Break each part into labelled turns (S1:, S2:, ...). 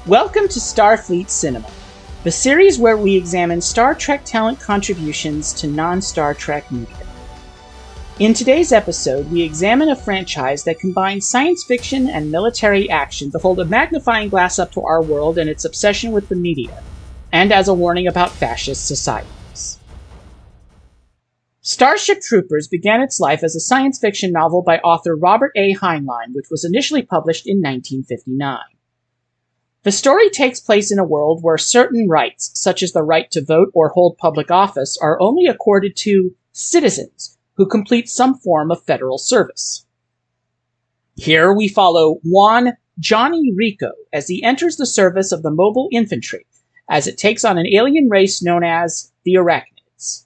S1: Welcome to Starfleet Cinema, the series where we examine Star Trek talent contributions to non-Star Trek media. In today's episode, we examine a franchise that combines science fiction and military action to hold a magnifying glass up to our world and its obsession with the media, and as a warning about fascist societies. Starship Troopers began its life as a science fiction novel by author Robert A. Heinlein, which was initially published in 1959. The story takes place in a world where certain rights, such as the right to vote or hold public office, are only accorded to citizens who complete some form of federal service. Here we follow Juan Johnny Rico as he enters the service of the mobile infantry, as it takes on an alien race known as the Arachnids.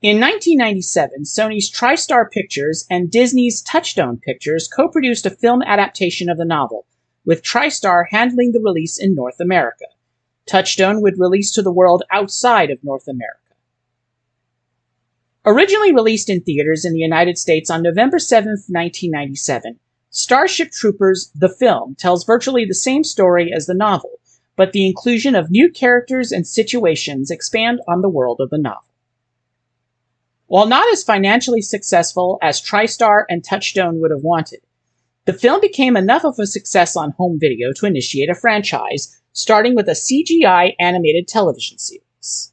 S1: In 1997, Sony's TriStar Pictures and Disney's Touchstone Pictures co-produced a film adaptation of the novel, with TriStar handling the release in North America. Touchstone would release to the world outside of North America. Originally released in theaters in the United States on November 7, 1997, Starship Troopers, the film, tells virtually the same story as the novel, but the inclusion of new characters and situations expand on the world of the novel. While not as financially successful as TriStar and Touchstone would have wanted, the film became enough of a success on home video to initiate a franchise, starting with a CGI animated television series.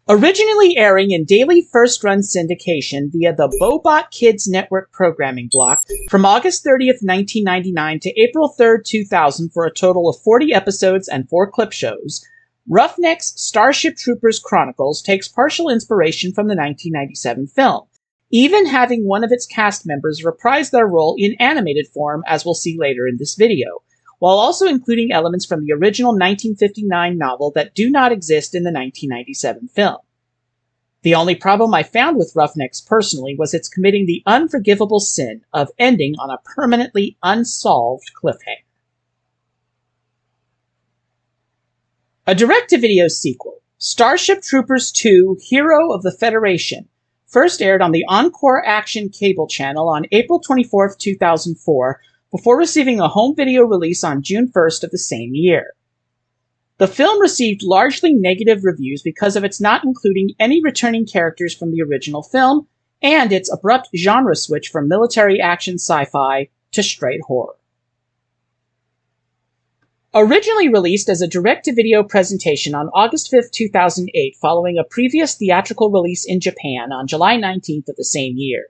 S1: Originally airing in daily first-run syndication via the Bobot Kids Network programming block from August 30th, 1999 to April 3rd, 2000 for a total of 40 episodes and 4 clip shows, Roughneck's Starship Troopers Chronicles takes partial inspiration from the 1997 film, even having one of its cast members reprise their role in animated form, as we'll see later in this video, while also including elements from the original 1959 novel that do not exist in the 1997 film. The only problem I found with Roughnecks personally was its committing the unforgivable sin of ending on a permanently unsolved cliffhanger. A direct-to-video sequel, Starship Troopers 2: Hero of the Federation, first aired on the Encore Action cable channel on April 24, 2004, before receiving a home video release on June 1st of the same year. The film received largely negative reviews because of its not including any returning characters from the original film, and its abrupt genre switch from military action sci-fi to straight horror. Originally released as a direct-to-video presentation on August 5, 2008, following a previous theatrical release in Japan on July 19th of the same year,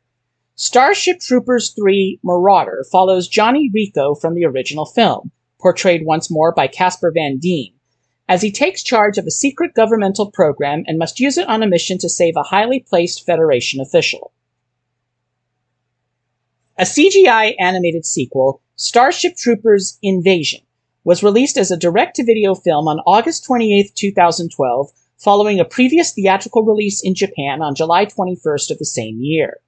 S1: Starship Troopers 3: Marauder follows Johnny Rico from the original film, portrayed once more by Casper Van Dien, as he takes charge of a secret governmental program and must use it on a mission to save a highly placed Federation official. A CGI animated sequel, Starship Troopers Invasion, was released as a direct-to-video film on August 28, 2012, following a previous theatrical release in Japan on July 21st of the same year.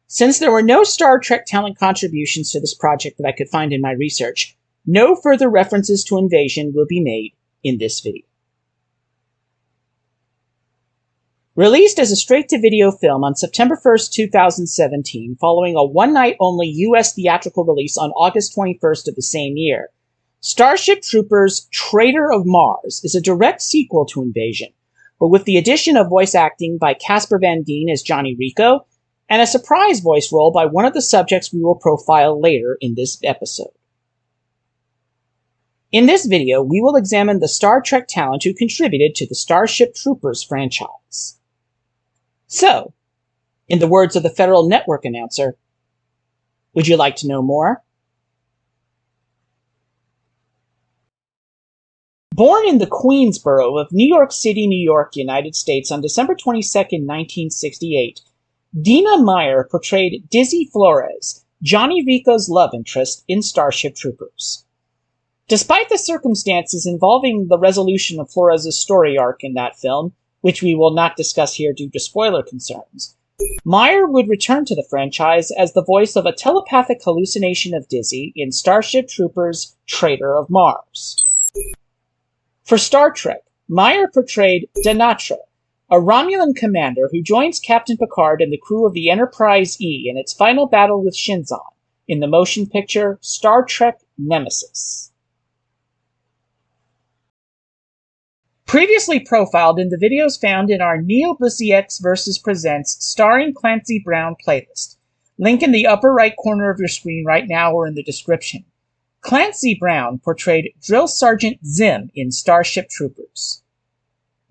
S1: Since there were no Star Trek talent contributions to this project that I could find in my research, no further references to Invasion will be made in this video. Released as a straight-to-video film on September 1st, 2017, following a one-night-only U.S. theatrical release on August 21st of the same year, Starship Troopers Traitor of Mars is a direct sequel to Invasion, but with the addition of voice acting by Casper Van Dien as Johnny Rico, and a surprise voice role by one of the subjects we will profile later in this episode. In this video, we will examine the Star Trek talent who contributed to the Starship Troopers franchise. So, in the words of the Federal Network announcer, would you like to know more? Born in the Queensboro of New York City, New York, United States on December 22, 1968, Dina Meyer portrayed Dizzy Flores, Johnny Rico's love interest in Starship Troopers. Despite the circumstances involving the resolution of Flores' story arc in that film, which we will not discuss here due to spoiler concerns, Meyer would return to the franchise as the voice of a telepathic hallucination of Dizzy in Starship Troopers Traitor of Mars. For Star Trek, Meyer portrayed Danatra, a Romulan commander who joins Captain Picard and the crew of the Enterprise E in its final battle with Shinzon in the motion picture Star Trek Nemesis. Previously profiled in the videos found in our NeoBlisseyX vs. Presents Starring Clancy Brown playlist. Link in the upper right corner of your screen right now or in the description. Clancy Brown portrayed Drill Sergeant Zim in Starship Troopers.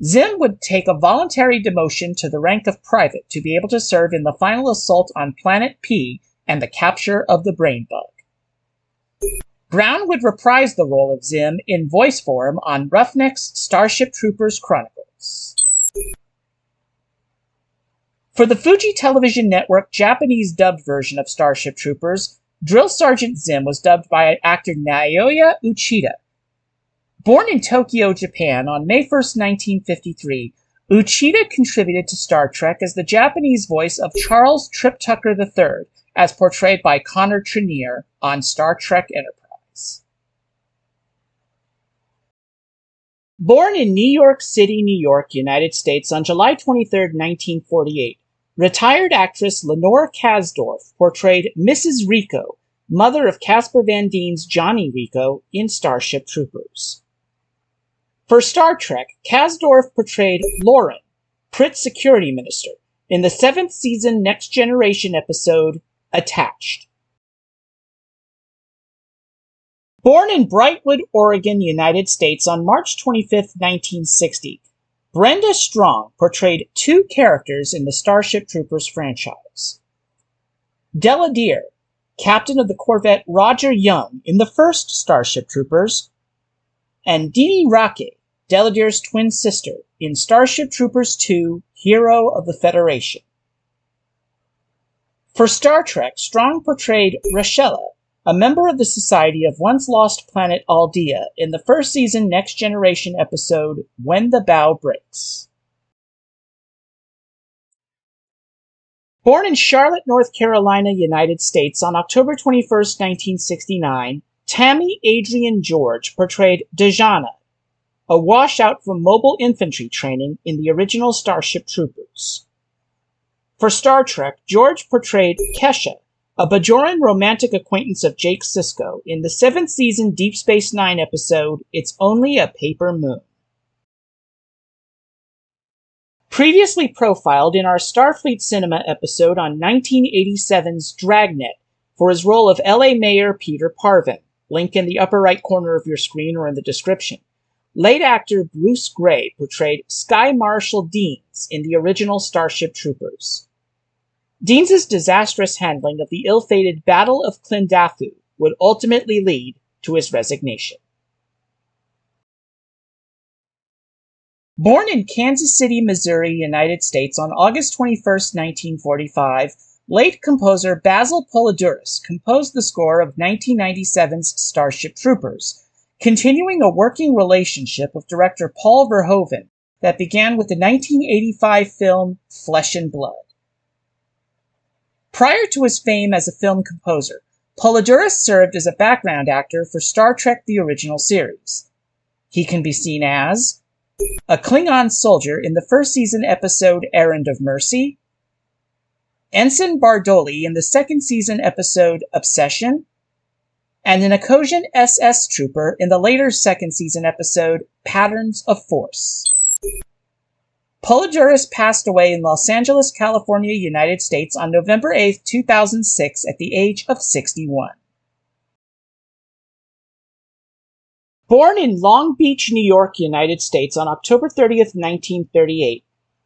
S1: Zim would take a voluntary demotion to the rank of private to be able to serve in the final assault on Planet P and the capture of the Brain Bug. Brown would reprise the role of Zim in voice form on Roughneck's Starship Troopers Chronicles. For the Fuji Television Network Japanese dubbed version of Starship Troopers, Drill Sergeant Zim was dubbed by actor Naoya Uchida. Born in Tokyo, Japan on May 1, 1953, Uchida contributed to Star Trek as the Japanese voice of Charles Trip Tucker III, as portrayed by Connor Trinneer on Star Trek Enterprise. Born in New York City, New York, United States on July 23, 1948, retired actress Lenore Kasdorf portrayed Mrs. Rico, mother of Casper Van Dien's Johnny Rico in Starship Troopers. For Star Trek, Kasdorf portrayed Lauren, Prit's security minister, in the 7th season Next Generation episode, Attached. Born in Brightwood, Oregon, United States on March 25, 1960, Brenda Strong portrayed two characters in the Starship Troopers franchise. Della Deer, captain of the corvette Roger Young in the first Starship Troopers, and Dee Dee Rake, Della Deer's twin sister, in Starship Troopers 2, Hero of the Federation. For Star Trek, Strong portrayed Rachella, a member of the Society of Once Lost Planet Aldea, in the first season Next Generation episode, When the Bow Breaks. Born in Charlotte, North Carolina, United States on October 21, 1969, Tammy Adrian George portrayed Dejana, a washout from mobile infantry training in the original Starship Troopers. For Star Trek, George portrayed Kesha, a Bajoran romantic acquaintance of Jake Sisko in the 7th season Deep Space Nine episode, It's Only a Paper Moon. Previously profiled in our Starfleet Cinema episode on 1987's Dragnet for his role of L.A. Mayor Peter Parvin, link in the upper right corner of your screen or in the description. Late actor Bruce Gray portrayed Sky Marshal Deans in the original Starship Troopers. Deans' disastrous handling of the ill-fated Battle of Klendathu would ultimately lead to his resignation. Born in Kansas City, Missouri, United States on August 21, 1945, late composer Basil Poledouris composed the score of 1997's Starship Troopers, continuing a working relationship with director Paul Verhoeven that began with the 1985 film Flesh and Blood. Prior to his fame as a film composer, Poledouris served as a background actor for Star Trek The Original Series. He can be seen as a Klingon soldier in the first season episode Errand of Mercy, Ensign Bardoli in the second season episode Obsession, and an Ecosian SS trooper in the later second season episode Patterns of Force. Poledouris passed away in Los Angeles, California, United States on November 8, 2006 at the age of 61. Born in Long Beach, New York, United States on October 30, 1938,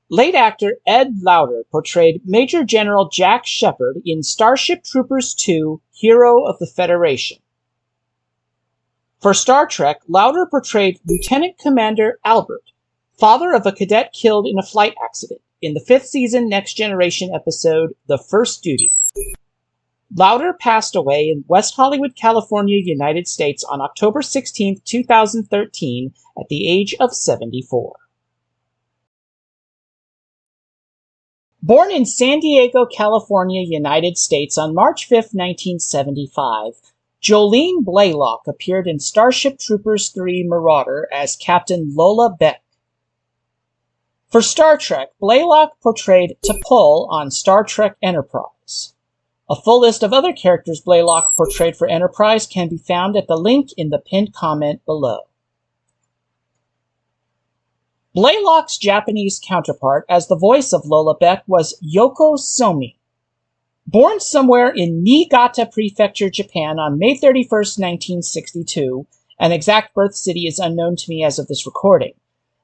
S1: late actor Ed Lauter portrayed Major General Jack Shepard in Starship Troopers 2, Hero of the Federation. For Star Trek, Lauter portrayed Lieutenant Commander Albert, father of a cadet killed in a flight accident, in the 5th season Next Generation episode The First Duty. Lauter passed away in West Hollywood, California, United States on October 16, 2013 at the age of 74. Born in San Diego, California, United States on March 5, 1975, Jolene Blaylock appeared in Starship Troopers 3 Marauder as Captain Lola Beck. For Star Trek, Blaylock portrayed T'Pol on Star Trek Enterprise. A full list of other characters Blaylock portrayed for Enterprise can be found at the link in the pinned comment below. Blaylock's Japanese counterpart as the voice of Lola Beck was Yoko Somi. Born somewhere in Niigata Prefecture, Japan on May 31st, 1962, an exact birth city is unknown to me as of this recording,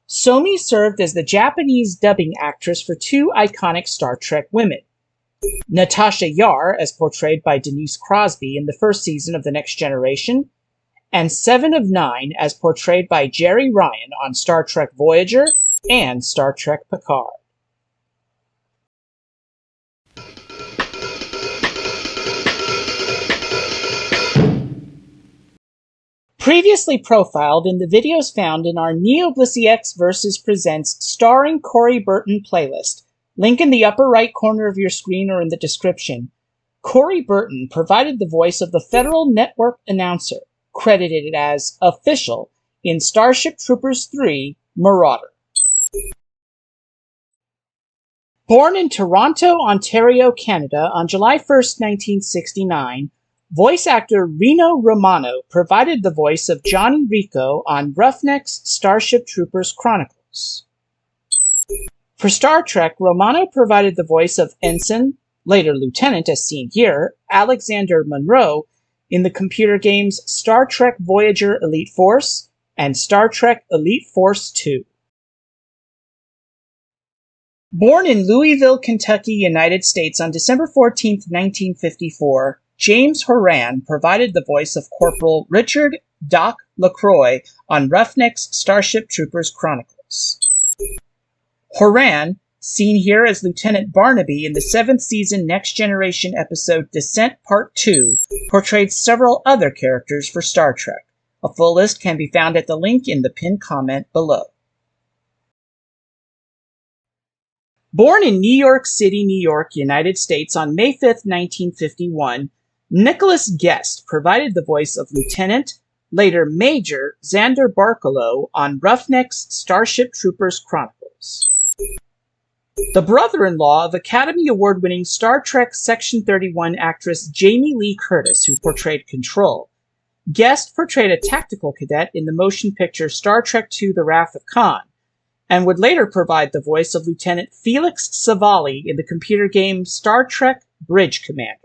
S1: Somi served as the Japanese dubbing actress for two iconic Star Trek women. Natasha Yar, as portrayed by Denise Crosby in the first season of The Next Generation, and Seven of Nine, as portrayed by Jerry Ryan on Star Trek Voyager and Star Trek Picard. Previously profiled in the videos found in our NeoBlisseyX vs. Presents Starring Corey Burton playlist, link in the upper right corner of your screen or in the description. Corey Burton provided the voice of the Federal Network announcer, credited as Official, in Starship Troopers 3, Marauder. Born in Toronto, Ontario, Canada on July 1st, 1969, voice actor Reno Romano provided the voice of Johnny Rico on Roughneck's Starship Troopers Chronicles. For Star Trek, Romano provided the voice of Ensign, later Lieutenant as seen here, Alexander Monroe in the computer games Star Trek Voyager Elite Force and Star Trek Elite Force 2. Born in Louisville, Kentucky, United States on December 14, 1954, James Horan provided the voice of Corporal Richard Doc LaCroix on Roughneck's Starship Troopers Chronicles. Horan, seen here as Lieutenant Barnaby in the 7th season Next Generation episode Descent Part 2, portrayed several other characters for Star Trek. A full list can be found at the link in the pinned comment below. Born in New York City, New York, United States on May 5, 1951, Nicholas Guest provided the voice of Lieutenant, later Major, Xander Barkalow on Roughneck's Starship Troopers Chronicles. The brother-in-law of Academy Award-winning Star Trek Section 31 actress Jamie Lee Curtis, who portrayed Control, Guest portrayed a tactical cadet in the motion picture Star Trek II The Wrath of Khan, and would later provide the voice of Lieutenant Felix Savali in the computer game Star Trek Bridge Commander.